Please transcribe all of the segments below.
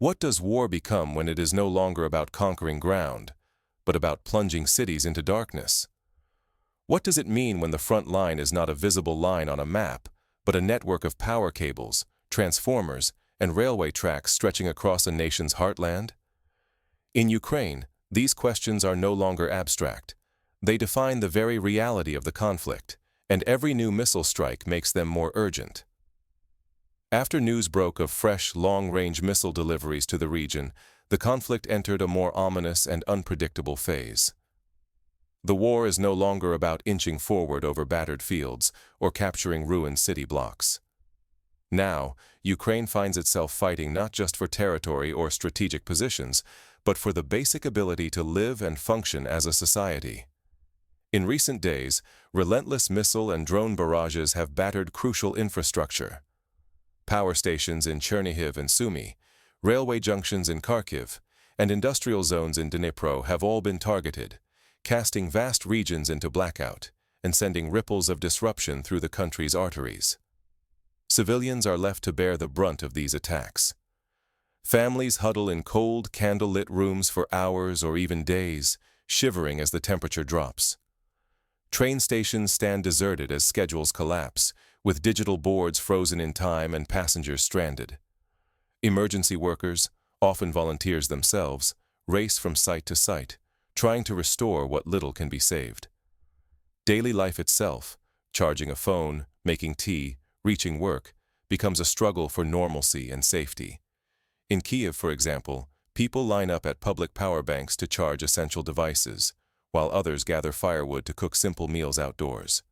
What does war become when it is no longer about conquering ground, but about plunging cities into darkness? What does it mean when the front line is not a visible line on a map, but a network of power cables, transformers, and railway tracks stretching across a nation's heartland? In Ukraine, these questions are no longer abstract. They define the very reality of the conflict, and every new missile strike makes them more urgent. After news broke of fresh, long-range missile deliveries to the region, the conflict entered a more ominous and unpredictable phase. The war is no longer about inching forward over battered fields or capturing ruined city blocks. Now, Ukraine finds itself fighting not just for territory or strategic positions, but for the basic ability to live and function as a society. In recent days, relentless missile and drone barrages have battered crucial infrastructure. Power stations in Chernihiv and Sumy, railway junctions in Kharkiv, and industrial zones in Dnipro have all been targeted, casting vast regions into blackout and sending ripples of disruption through the country's arteries. Civilians are left to bear the brunt of these attacks. Families huddle in cold, candle-lit rooms for hours or even days, shivering as the temperature drops. Train stations stand deserted as schedules collapse, with digital boards frozen in time and passengers stranded. Emergency workers, often volunteers themselves, race from site to site, trying to restore what little can be saved. Daily life itself, charging a phone, making tea, reaching work, becomes a struggle for normalcy and safety. In Kiev, for example, people line up at public power banks to charge essential devices, while others gather firewood to cook simple meals outdoors.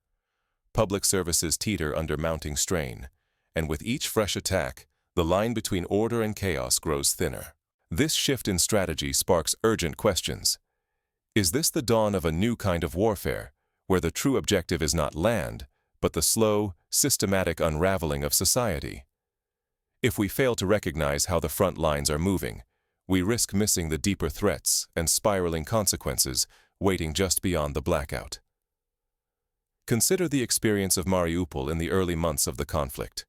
Public services teeter under mounting strain, and with each fresh attack, the line between order and chaos grows thinner. This shift in strategy sparks urgent questions. Is this the dawn of a new kind of warfare, where the true objective is not land, but the slow, systematic unraveling of society? If we fail to recognize how the front lines are moving, we risk missing the deeper threats and spiraling consequences waiting just beyond the blackout. Consider the experience of Mariupol in the early months of the conflict.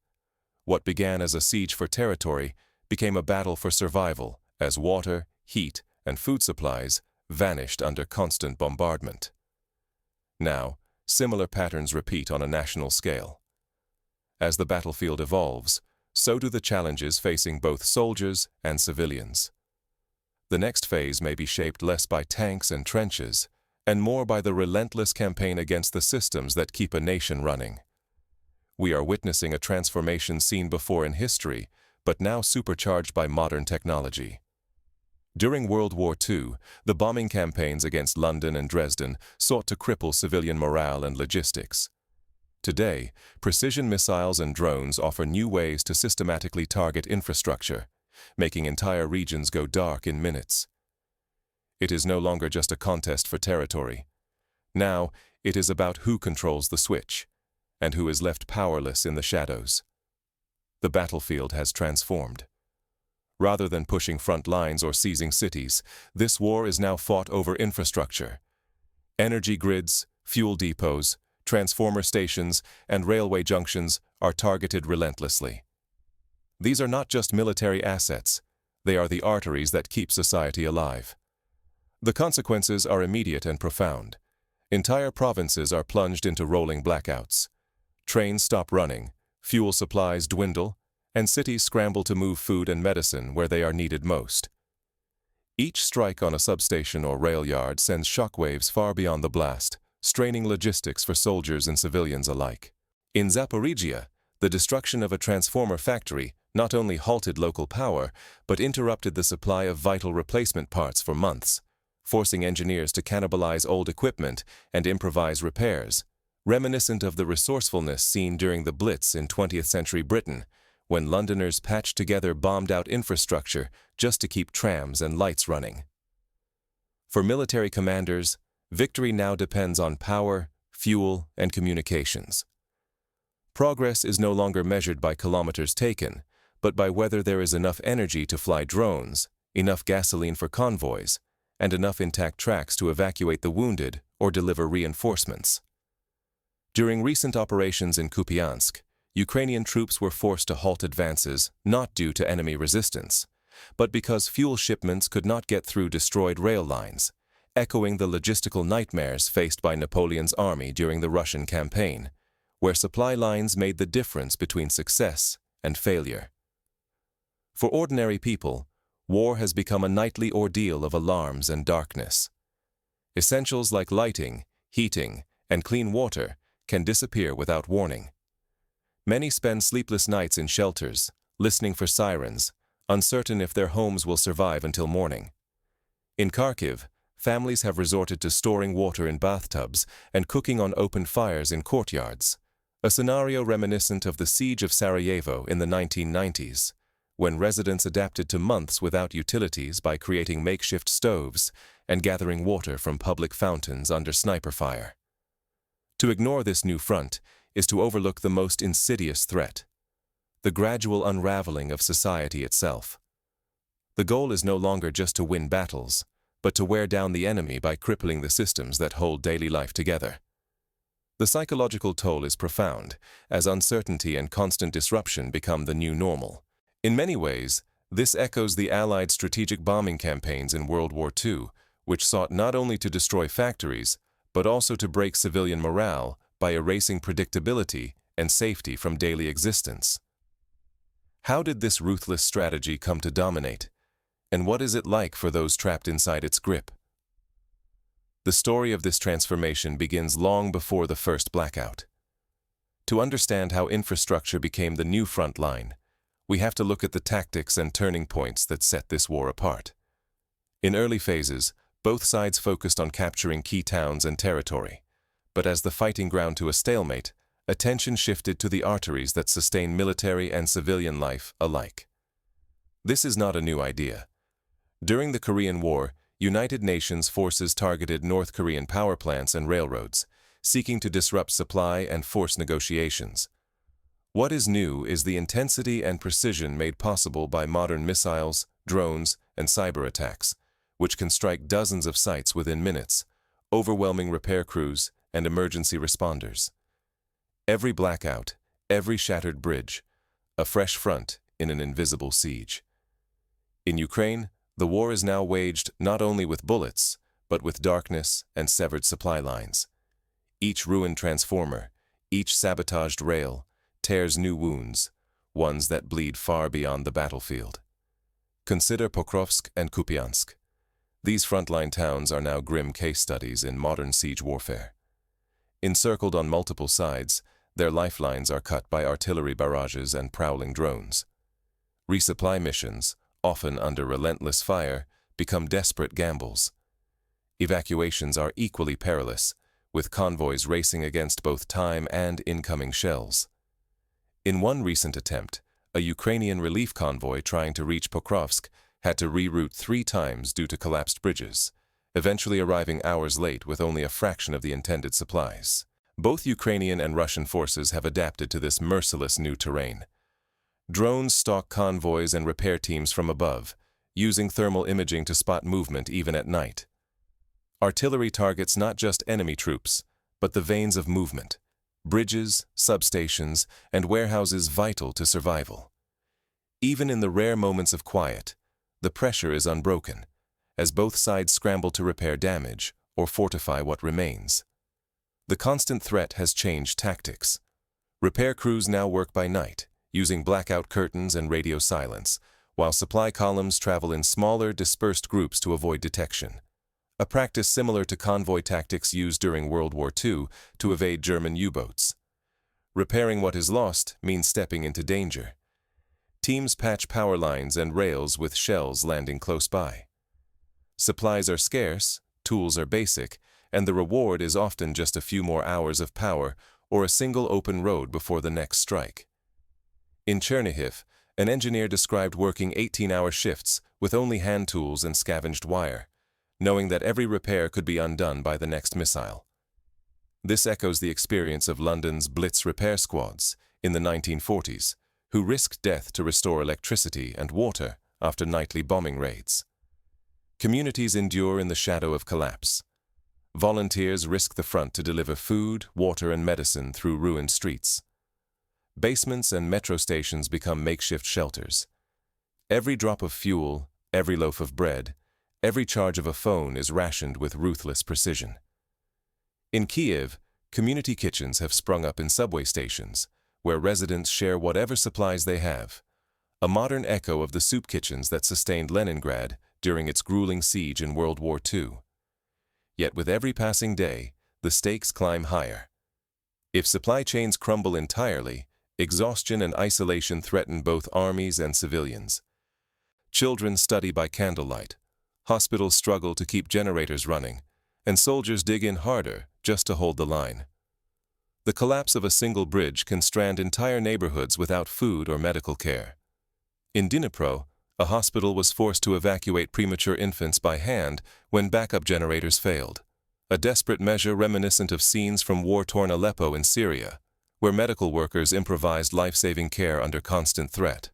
What began as a siege for territory became a battle for survival as water, heat, and food supplies vanished under constant bombardment. Now, similar patterns repeat on a national scale. As the battlefield evolves, so do the challenges facing both soldiers and civilians. The next phase may be shaped less by tanks and trenches, and more by the relentless campaign against the systems that keep a nation running. We are witnessing a transformation seen before in history, but now supercharged by modern technology. During World War II, the bombing campaigns against London and Dresden sought to cripple civilian morale and logistics. Today, precision missiles and drones offer new ways to systematically target infrastructure, making entire regions go dark in minutes. It is no longer just a contest for territory. Now, it is about who controls the switch, and who is left powerless in the shadows. The battlefield has transformed. Rather than pushing front lines or seizing cities, this war is now fought over infrastructure. Energy grids, fuel depots, transformer stations, and railway junctions are targeted relentlessly. These are not just military assets, they are the arteries that keep society alive. The consequences are immediate and profound. Entire provinces are plunged into rolling blackouts. Trains stop running, fuel supplies dwindle, and cities scramble to move food and medicine where they are needed most. Each strike on a substation or rail yard sends shockwaves far beyond the blast, straining logistics for soldiers and civilians alike. In Zaporizhia, the destruction of a transformer factory not only halted local power, but interrupted the supply of vital replacement parts for months, forcing engineers to cannibalize old equipment and improvise repairs, reminiscent of the resourcefulness seen during the Blitz in 20th century Britain, when Londoners patched together bombed-out infrastructure just to keep trams and lights running. For military commanders, victory now depends on power, fuel, and communications. Progress is no longer measured by kilometers taken, but by whether there is enough energy to fly drones, enough gasoline for convoys, and enough intact tracks to evacuate the wounded or deliver reinforcements. During recent operations in Kupiansk, Ukrainian troops were forced to halt advances not due to enemy resistance, but because fuel shipments could not get through destroyed rail lines, echoing the logistical nightmares faced by Napoleon's army during the Russian campaign, where supply lines made the difference between success and failure. For ordinary people, war has become a nightly ordeal of alarms and darkness. Essentials like lighting, heating, and clean water can disappear without warning. Many spend sleepless nights in shelters, listening for sirens, uncertain if their homes will survive until morning. In Kharkiv, families have resorted to storing water in bathtubs and cooking on open fires in courtyards, a scenario reminiscent of the siege of Sarajevo in the 1990s, when residents adapted to months without utilities by creating makeshift stoves and gathering water from public fountains under sniper fire. To ignore this new front is to overlook the most insidious threat: the gradual unraveling of society itself. The goal is no longer just to win battles, but to wear down the enemy by crippling the systems that hold daily life together. The psychological toll is profound, as uncertainty and constant disruption become the new normal. In many ways, this echoes the Allied strategic bombing campaigns in World War II, which sought not only to destroy factories, but also to break civilian morale by erasing predictability and safety from daily existence. How did this ruthless strategy come to dominate, and what is it like for those trapped inside its grip? The story of this transformation begins long before the first blackout. To understand how infrastructure became the new front line, we have to look at the tactics and turning points that set this war apart. In early phases, both sides focused on capturing key towns and territory, but as the fighting ground to a stalemate, attention shifted to the arteries that sustain military and civilian life alike. This is not a new idea. During the Korean War, United Nations forces targeted North Korean power plants and railroads, seeking to disrupt supply and force negotiations. What is new is the intensity and precision made possible by modern missiles, drones, and cyber attacks, which can strike dozens of sites within minutes, overwhelming repair crews and emergency responders. Every blackout, every shattered bridge, a fresh front in an invisible siege. In Ukraine, the war is now waged not only with bullets, but with darkness and severed supply lines. Each ruined transformer, each sabotaged rail, tears new wounds, ones that bleed far beyond the battlefield. Consider Pokrovsk and Kupiansk. These frontline towns are now grim case studies in modern siege warfare. Encircled on multiple sides, their lifelines are cut by artillery barrages and prowling drones. Resupply missions, often under relentless fire, become desperate gambles. Evacuations are equally perilous, with convoys racing against both time and incoming shells. In one recent attempt, a Ukrainian relief convoy trying to reach Pokrovsk had to reroute 3 times due to collapsed bridges, eventually arriving hours late with only a fraction of the intended supplies. Both Ukrainian and Russian forces have adapted to this merciless new terrain. Drones stalk convoys and repair teams from above, using thermal imaging to spot movement even at night. Artillery targets not just enemy troops, but the veins of movement: bridges, substations, and warehouses vital to survival. Even in the rare moments of quiet, the pressure is unbroken, as both sides scramble to repair damage or fortify what remains. The constant threat has changed tactics. Repair crews now work by night, using blackout curtains and radio silence, while supply columns travel in smaller, dispersed groups to avoid detection. A practice similar to convoy tactics used during World War II to evade German U-boats. Repairing what is lost means stepping into danger. Teams patch power lines and rails with shells landing close by. Supplies are scarce, tools are basic, and the reward is often just a few more hours of power or a single open road before the next strike. In Chernihiv, an engineer described working 18-hour shifts with only hand tools and scavenged wire, knowing that every repair could be undone by the next missile. This echoes the experience of London's Blitz repair squads in the 1940s, who risked death to restore electricity and water after nightly bombing raids. Communities endure in the shadow of collapse. Volunteers risk the front to deliver food, water, and medicine through ruined streets. Basements and metro stations become makeshift shelters. Every drop of fuel, every loaf of bread, every charge of a phone is rationed with ruthless precision. In Kiev, community kitchens have sprung up in subway stations, where residents share whatever supplies they have, a modern echo of the soup kitchens that sustained Leningrad during its grueling siege in World War II. Yet with every passing day, the stakes climb higher. If supply chains crumble entirely, exhaustion and isolation threaten both armies and civilians. Children study by candlelight, hospitals struggle to keep generators running, and soldiers dig in harder just to hold the line. The collapse of a single bridge can strand entire neighborhoods without food or medical care. In Dnipro, a hospital was forced to evacuate premature infants by hand when backup generators failed, a desperate measure reminiscent of scenes from war-torn Aleppo in Syria, where medical workers improvised life-saving care under constant threat.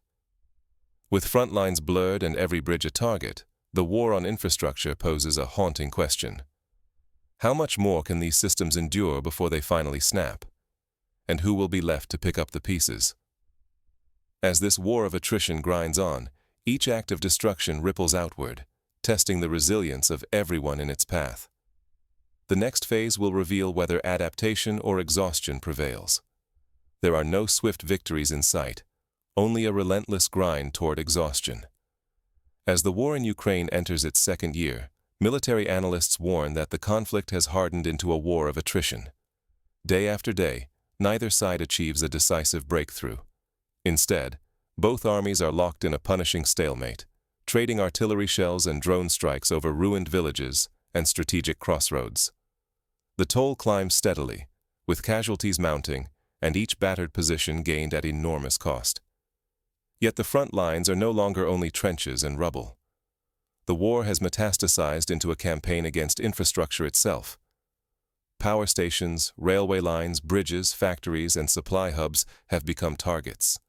With front lines blurred and every bridge a target, the war on infrastructure poses a haunting question. How much more can these systems endure before they finally snap? And who will be left to pick up the pieces? As this war of attrition grinds on, each act of destruction ripples outward, testing the resilience of everyone in its path. The next phase will reveal whether adaptation or exhaustion prevails. There are no swift victories in sight, only a relentless grind toward exhaustion. As the war in Ukraine enters its second year, military analysts warn that the conflict has hardened into a war of attrition. Day after day, neither side achieves a decisive breakthrough. Instead, both armies are locked in a punishing stalemate, trading artillery shells and drone strikes over ruined villages and strategic crossroads. The toll climbs steadily, with casualties mounting and each battered position gained at enormous cost. Yet the front lines are no longer only trenches and rubble. The war has metastasized into a campaign against infrastructure itself. Power stations, railway lines, bridges, factories, and supply hubs have become targets.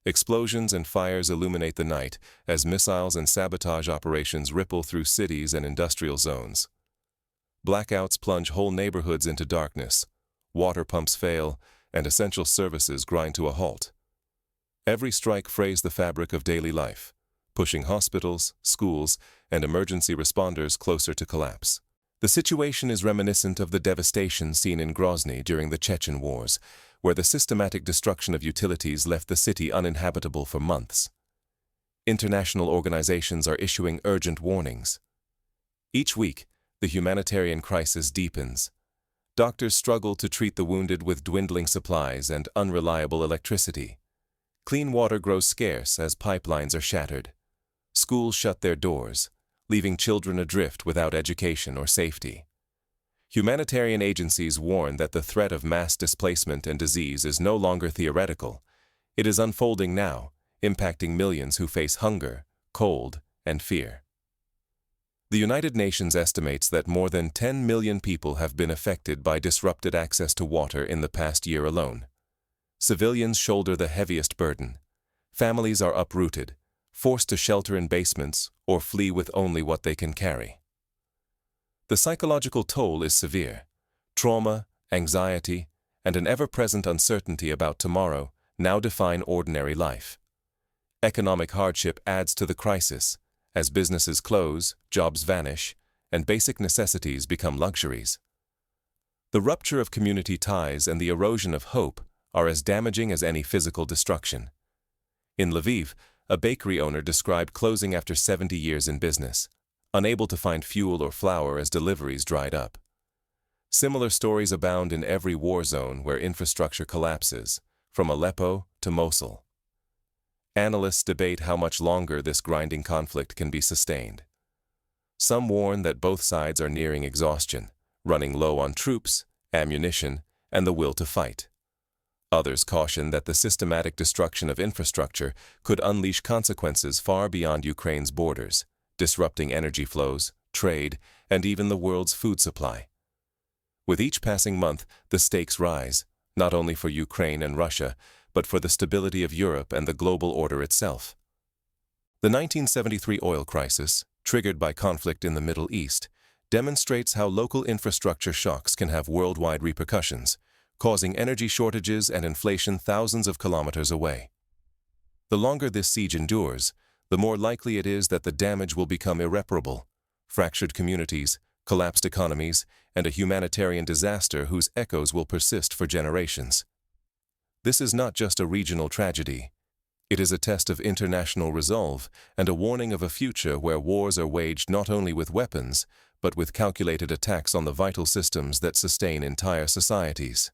Explosions and fires illuminate the night as missiles and sabotage operations ripple through cities and industrial zones. Blackouts plunge whole neighborhoods into darkness, water pumps fail, and essential services grind to a halt. Every strike frays the fabric of daily life, pushing hospitals, schools, and emergency responders closer to collapse. The situation is reminiscent of the devastation seen in Grozny during the Chechen Wars, where the systematic destruction of utilities left the city uninhabitable for months. International organizations are issuing urgent warnings. Each week, the humanitarian crisis deepens. Doctors struggle to treat the wounded with dwindling supplies and unreliable electricity. Clean water grows scarce as pipelines are shattered. Schools shut their doors, leaving children adrift without education or safety. Humanitarian agencies warn that the threat of mass displacement and disease is no longer theoretical. It is unfolding now, impacting millions who face hunger, cold, and fear. The United Nations estimates that more than 10 million people have been affected by disrupted access to water in the past year alone. Civilians shoulder the heaviest burden. Families are uprooted, forced to shelter in basements or flee with only what they can carry. The psychological toll is severe. Trauma, anxiety, and an ever-present uncertainty about tomorrow now define ordinary life. Economic hardship adds to the crisis, as businesses close, jobs vanish, and basic necessities become luxuries. The rupture of community ties and the erosion of hope are as damaging as any physical destruction. In Lviv, a bakery owner described closing after 70 years in business, unable to find fuel or flour as deliveries dried up. Similar stories abound in every war zone where infrastructure collapses, from Aleppo to Mosul. Analysts debate how much longer this grinding conflict can be sustained. Some warn that both sides are nearing exhaustion, running low on troops, ammunition, and the will to fight. Others caution that the systematic destruction of infrastructure could unleash consequences far beyond Ukraine's borders, disrupting energy flows, trade, and even the world's food supply. With each passing month, the stakes rise, not only for Ukraine and Russia, but for the stability of Europe and the global order itself. The 1973 oil crisis, triggered by conflict in the Middle East, demonstrates how local infrastructure shocks can have worldwide repercussions, causing energy shortages and inflation thousands of kilometers away. The longer this siege endures, the more likely it is that the damage will become irreparable. Fractured communities, collapsed economies, and a humanitarian disaster whose echoes will persist for generations. This is not just a regional tragedy. It is a test of international resolve and a warning of a future where wars are waged not only with weapons, but with calculated attacks on the vital systems that sustain entire societies.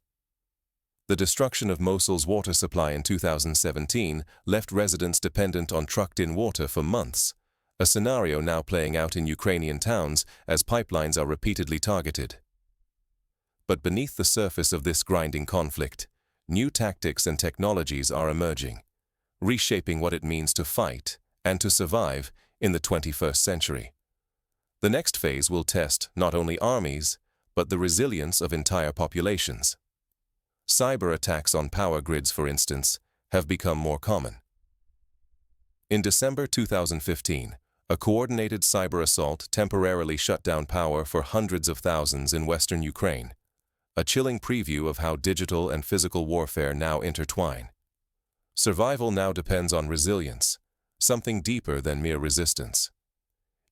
The destruction of Mosul's water supply in 2017 left residents dependent on trucked-in water for months, a scenario now playing out in Ukrainian towns as pipelines are repeatedly targeted. But beneath the surface of this grinding conflict, new tactics and technologies are emerging, reshaping what it means to fight and to survive in the 21st century. The next phase will test not only armies, but the resilience of entire populations. Cyber attacks on power grids, for instance, have become more common. In December 2015, a coordinated cyber assault temporarily shut down power for hundreds of thousands in western Ukraine, a chilling preview of how digital and physical warfare now intertwine. Survival now depends on resilience, something deeper than mere resistance.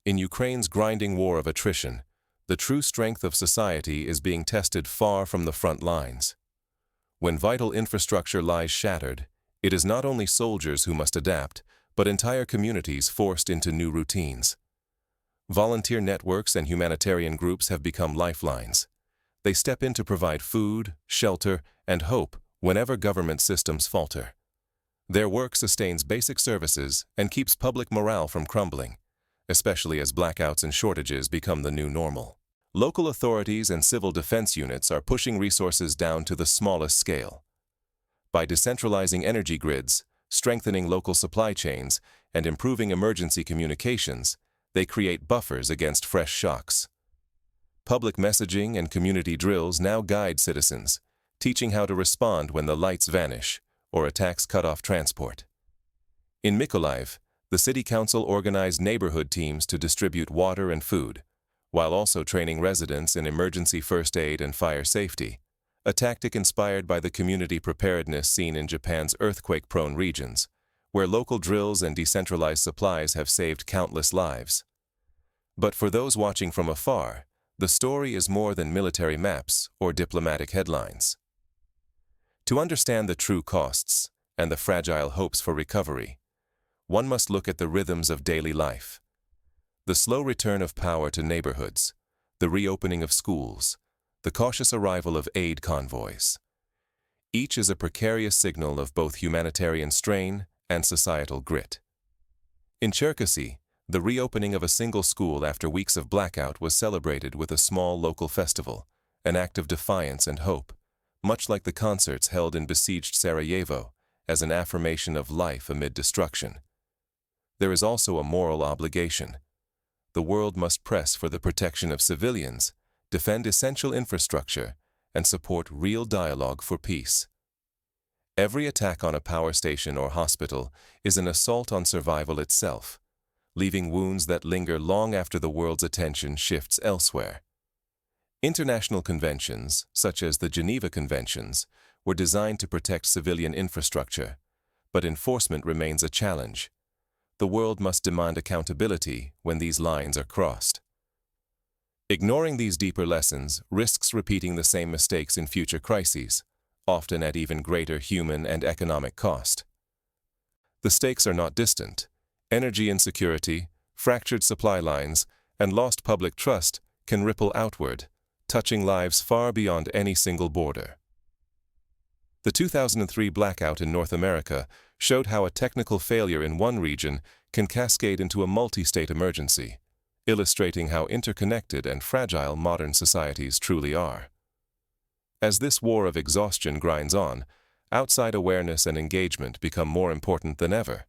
In Ukraine's grinding war of attrition, the true strength of society is being tested far from the front lines. When vital infrastructure lies shattered, it is not only soldiers who must adapt, but entire communities forced into new routines. Volunteer networks and humanitarian groups have become lifelines. They step in to provide food, shelter, and hope whenever government systems falter. Their work sustains basic services and keeps public morale from crumbling, especially as blackouts and shortages become the new normal. Local authorities and civil defense units are pushing resources down to the smallest scale. By decentralizing energy grids, strengthening local supply chains, and improving emergency communications, they create buffers against fresh shocks. Public messaging and community drills now guide citizens, teaching how to respond when the lights vanish or attacks cut off transport. In Mykolaiv, the city council organized neighborhood teams to distribute water and food, while also training residents in emergency first aid and fire safety, a tactic inspired by the community preparedness seen in Japan's earthquake-prone regions, where local drills and decentralized supplies have saved countless lives. But for those watching from afar, the story is more than military maps or diplomatic headlines. To understand the true costs and the fragile hopes for recovery, one must look at the rhythms of daily life. The slow return of power to neighborhoods, the reopening of schools, the cautious arrival of aid convoys. Each is a precarious signal of both humanitarian strain and societal grit. In Cherkasy, the reopening of a single school after weeks of blackout was celebrated with a small local festival, an act of defiance and hope, much like the concerts held in besieged Sarajevo, as an affirmation of life amid destruction. There is also a moral obligation. The world must press for the protection of civilians, defend essential infrastructure, and support real dialogue for peace. Every attack on a power station or hospital is an assault on survival itself, leaving wounds that linger long after the world's attention shifts elsewhere. International conventions, such as the Geneva Conventions, were designed to protect civilian infrastructure, but enforcement remains a challenge. The world must demand accountability when these lines are crossed. Ignoring these deeper lessons risks repeating the same mistakes in future crises, often at even greater human and economic cost. The stakes are not distant. Energy insecurity, fractured supply lines, and lost public trust can ripple outward, touching lives far beyond any single border. The 2003 blackout in North America showed how a technical failure in one region can cascade into a multi-state emergency, illustrating how interconnected and fragile modern societies truly are. As this war of exhaustion grinds on, outside awareness and engagement become more important than ever.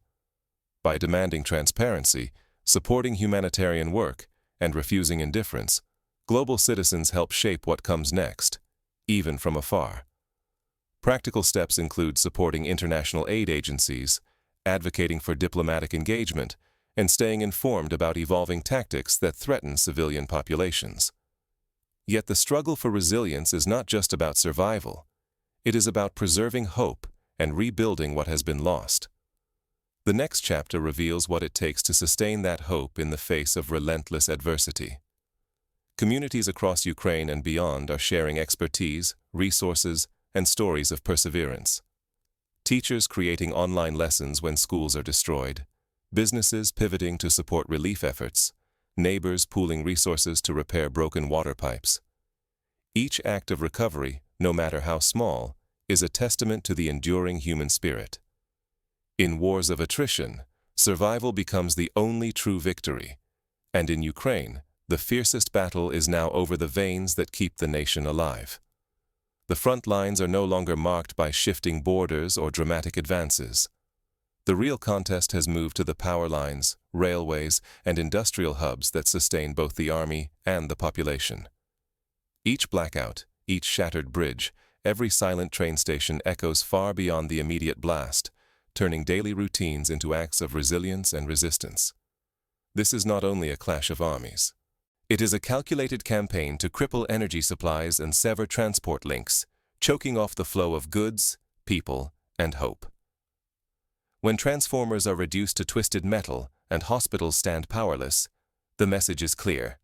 By demanding transparency, supporting humanitarian work, and refusing indifference, global citizens help shape what comes next, even from afar. Practical steps include supporting international aid agencies, advocating for diplomatic engagement, and staying informed about evolving tactics that threaten civilian populations. Yet the struggle for resilience is not just about survival. It is about preserving hope and rebuilding what has been lost. The next chapter reveals what it takes to sustain that hope in the face of relentless adversity. Communities across Ukraine and beyond are sharing expertise, resources, and stories of perseverance. Teachers creating online lessons when schools are destroyed, businesses pivoting to support relief efforts, neighbors pooling resources to repair broken water pipes. Each act of recovery, no matter how small, is a testament to the enduring human spirit. In wars of attrition, survival becomes the only true victory, and in Ukraine, the fiercest battle is now over the veins that keep the nation alive. The front lines are no longer marked by shifting borders or dramatic advances. The real contest has moved to the power lines, railways, and industrial hubs that sustain both the army and the population. Each blackout, each shattered bridge, every silent train station echoes far beyond the immediate blast, turning daily routines into acts of resilience and resistance. This is not only a clash of armies. It is a calculated campaign to cripple energy supplies and sever transport links, choking off the flow of goods, people, and hope. When transformers are reduced to twisted metal and hospitals stand powerless, the message is clear.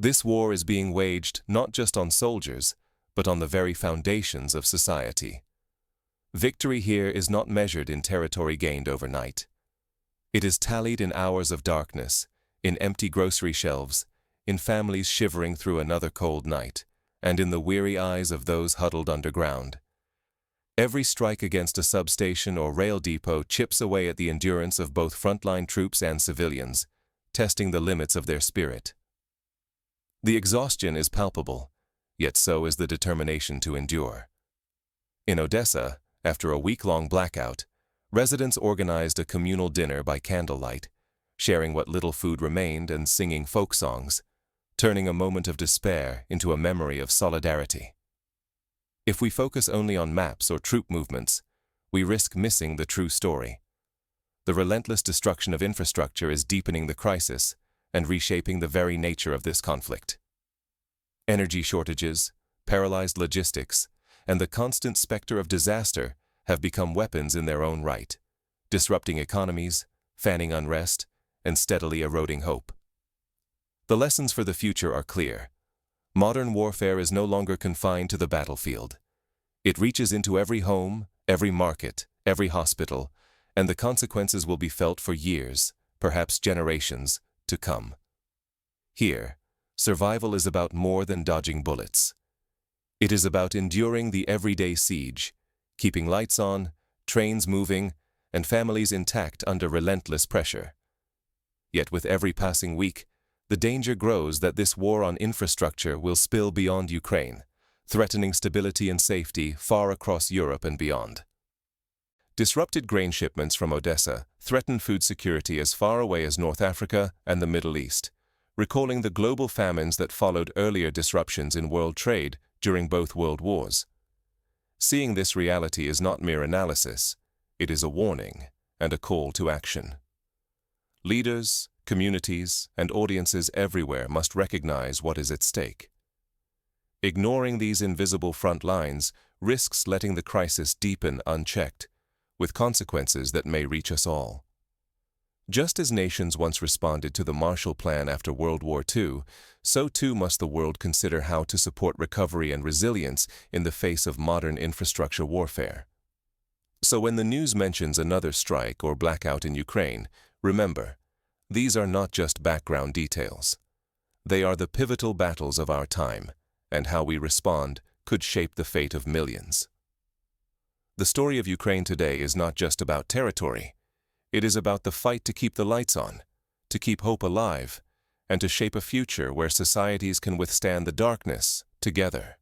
This war is being waged not just on soldiers, but on the very foundations of society. Victory here is not measured in territory gained overnight. It is tallied in hours of darkness, in empty grocery shelves, in families shivering through another cold night, and in the weary eyes of those huddled underground. Every strike against a substation or rail depot chips away at the endurance of both frontline troops and civilians, testing the limits of their spirit. The exhaustion is palpable, yet so is the determination to endure. In Odessa, after a week-long blackout, residents organized a communal dinner by candlelight, sharing what little food remained and singing folk songs, turning a moment of despair into a memory of solidarity. If we focus only on maps or troop movements, we risk missing the true story. The relentless destruction of infrastructure is deepening the crisis and reshaping the very nature of this conflict. Energy shortages, paralyzed logistics, and the constant specter of disaster have become weapons in their own right, disrupting economies, fanning unrest, and steadily eroding hope. The lessons for the future are clear. Modern warfare is no longer confined to the battlefield. It reaches into every home, every market, every hospital, and the consequences will be felt for years, perhaps generations, to come. Here, survival is about more than dodging bullets. It is about enduring the everyday siege, keeping lights on, trains moving, and families intact under relentless pressure. Yet with every passing week, the danger grows that this war on infrastructure will spill beyond Ukraine, threatening stability and safety far across Europe and beyond. Disrupted grain shipments from Odessa threaten food security as far away as North Africa and the Middle East, recalling the global famines that followed earlier disruptions in world trade during both world wars. Seeing this reality is not mere analysis, it is a warning and a call to action. Leaders, communities, and audiences everywhere must recognize what is at stake. Ignoring these invisible front lines risks letting the crisis deepen unchecked, with consequences that may reach us all. Just as nations once responded to the Marshall Plan after World War II, so too must the world consider how to support recovery and resilience in the face of modern infrastructure warfare. So when the news mentions another strike or blackout in Ukraine, remember, these are not just background details. They are the pivotal battles of our time, and how we respond could shape the fate of millions. The story of Ukraine today is not just about territory. It is about the fight to keep the lights on, to keep hope alive, and to shape a future where societies can withstand the darkness together.